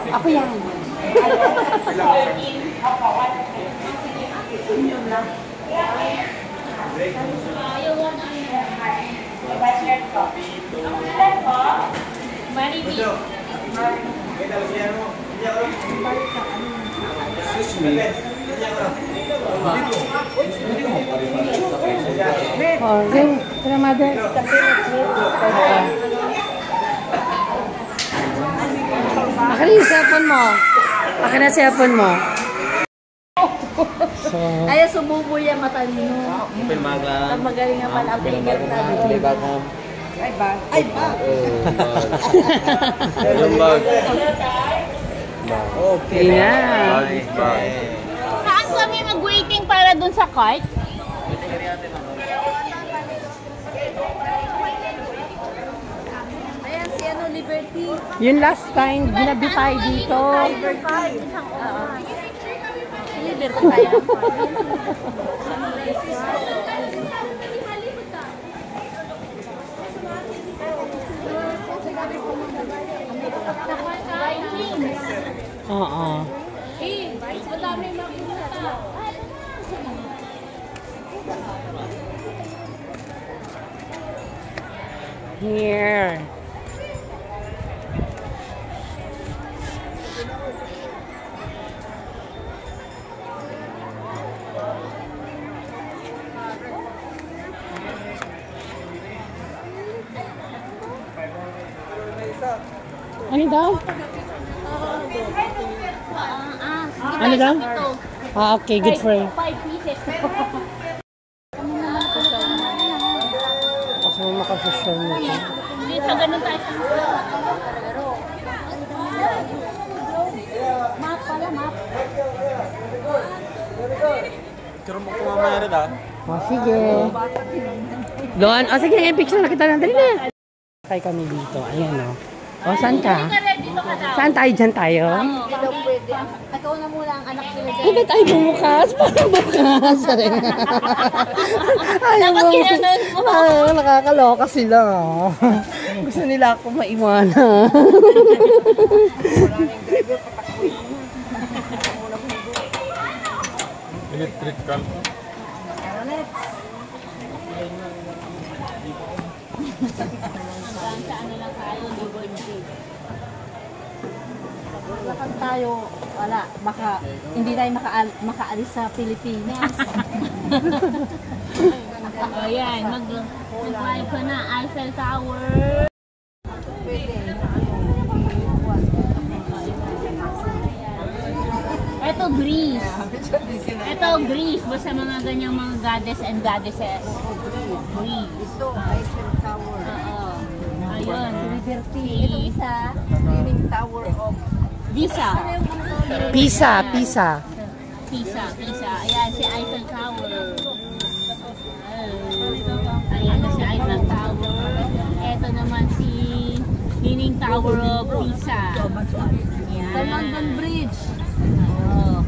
Ako yan. Oh, yung mother. Akin yung cellphone mo. Akin na cellphone mo. So, ay, sumubo yan matalino. Magaling nga pala. Ay, bag. Ay, bag. Yung bag. Okay na. Saan kami mag-waiting para dun sa cart? Ayan, si ano, Liberty. Yung last time, ginabi tayo dito. Liberty. Liberty tayo. Oo. Here. Ano daw? Ano daw? Ah, okay, good for you. 5 pieces. Kasi mo makasosyon nito. Hindi, sa ganun tayo. Map pala, map. Pero mo kumamaya rin ah. Oh, sige. Doon. O, sige, yung picture na kita na. Dali na. Kay kami dito. Ayan o. O, saan ka? Dito ka daw. Saan tayo? Dyan tayo? Hindi daw pwede. Ikaw na muna ang anak nila dyan. Ay, ba't tayo bumukas? Parang bukas. Ayaw Dapat ginanon mo. Ay, nakakaloka sila. Gusto nila ako maiwanan. Electrical. Lakad tayo, wala, baka hindi tayo makaalis sa Pilipinas. O yan, mag-drive ka na. Eiffel Tower. Ito Greece. Ito Greece. Basta mga ganyang mga goddess and goddesses. Greece. Ito, Eiffel Tower. Oo. Ayun. Liberty. Ito isa, Leaning Tower of Pisa. Pisa, Pisa. Pisa. Ayan si Eiffel Tower. Ayan na si Eiffel Tower. Ito naman si Leaning Tower of Pisa. The London Bridge. Oh.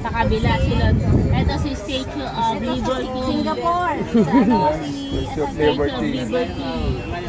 Sa kabila sila. Ito si Statue of Liberty. Singapore. Statue of Liberty.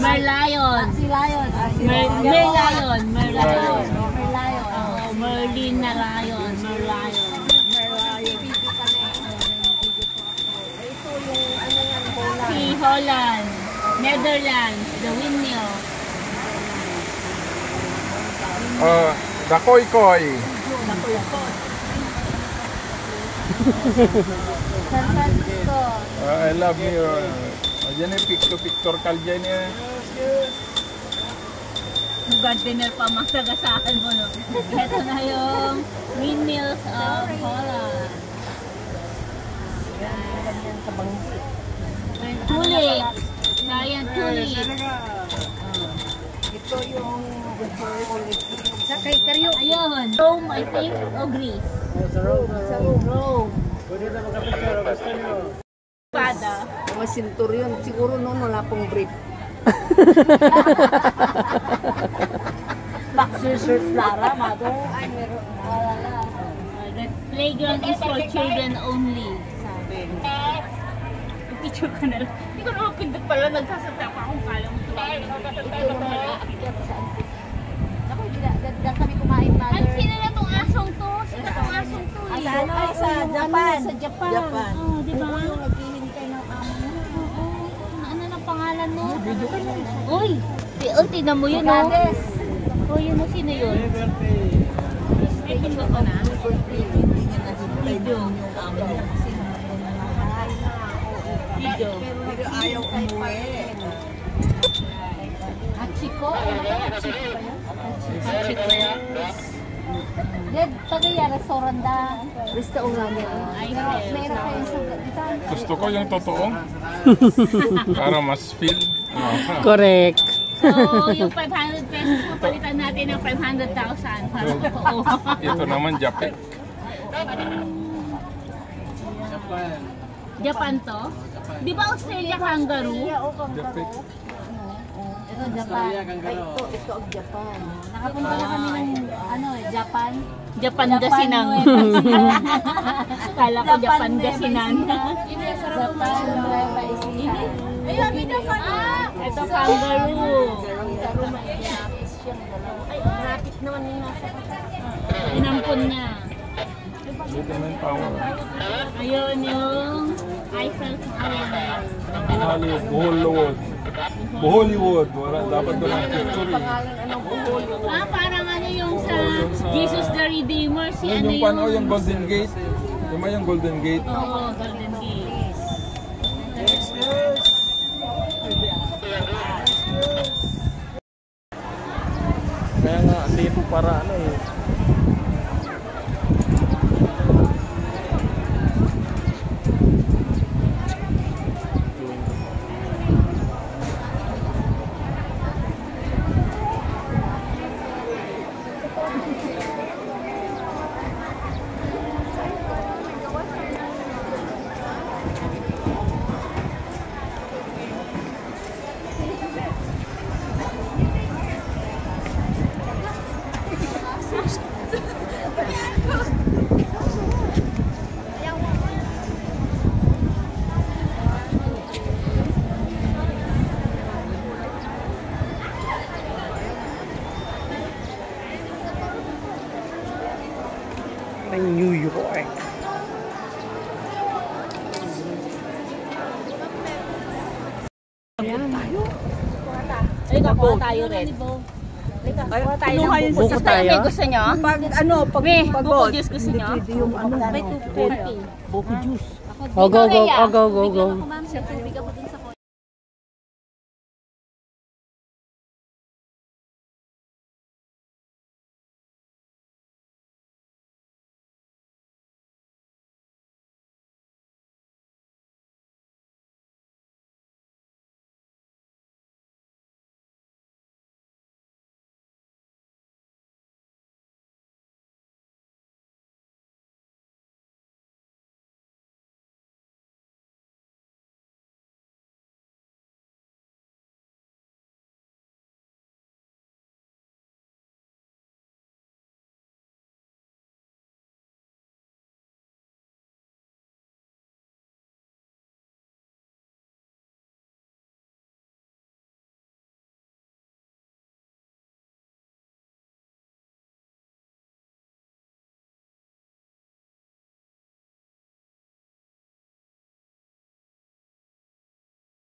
Merlion. Si Lion. Merlion. Merlion. Merlin na lion. Merlion. Si Holland. Netherlands. The windmill. The Koi Koi. San Francisco. I love you. Diyan yung picture kal dyan eh. Gardener pa masagasaan mo, no? Ito na yung windmills of Holland. ganyan sa bangko. Tulip. Giant tulip. Ito yung sa kay Karyo. Ayun. Rome, I think. O Greece. Rome. Pada. Mga centurion. Siguro noon wala pong brief. Boxer shorts, Lara, mother. Ay, meron. Wala. The playground is for children only. Sabi. Picture ka na lang. Hindi ko naman pindot pala. Nagsasalita pa akong kala mo. Ito naman aakyat sa antik. Ako, dahil kami kumain, mother. Ay, sino na tong asong to? Sino tong asong to? Ay, sa Japan. Sa Japan. Japan. Oh, di ba? Oo, naghihintay ng amo mo. Ano na pangalan mo? Uy! Tignan mo yun, oh. Oh, yun o. Sino yun? May pindot ko na. Video. Video. Pero ayaw umuwi. Hachiko? Hachiko ba yan? Hachiko. Dad, tagaya, restaurant da. Restaurant da. Meron kayo sa dito. Gusto ko yung totoo. Para mas feel. Correct. So, yung 500 pesos mo, palitan natin ng 500,000 para totoo. Ito naman Japan. Japan to? Di ba Australia kangaroo? Japan. Ito, Japan. Ay, ito ang Japan. Nakapunta na kami ng, Japan. Japan Gasinang. Kala ko Japan Gasinan. Japan, Nueva Ecija. Ay, sabi na ka na. Ito kangaroo. Ay, rapid naman yung nasa. Inampun niya. Vitamin power. Ayun yung Eiffel Tower. Hollywood. Hollywood. Hollywood. Wala, dapat doon ang picture eh. Pangalan, anong puholo? Ah, parang ano yung sa Jesus the Redeemer. Si Yun ano yung paano yung Golden Gate. Yung yung Golden Gate. Oo, Golden Gate. Kaya nga, dito para ano eh. Ang New York. Halika, kuha tayo rin. Kuha tayo ng buko. Buko tayo. May gusto nyo? Pag May buko juice gusto nyo? yung ano, May 250. Buko juice. Oh, go, go, oh, go, go, go. Ma'am, sa tubig ako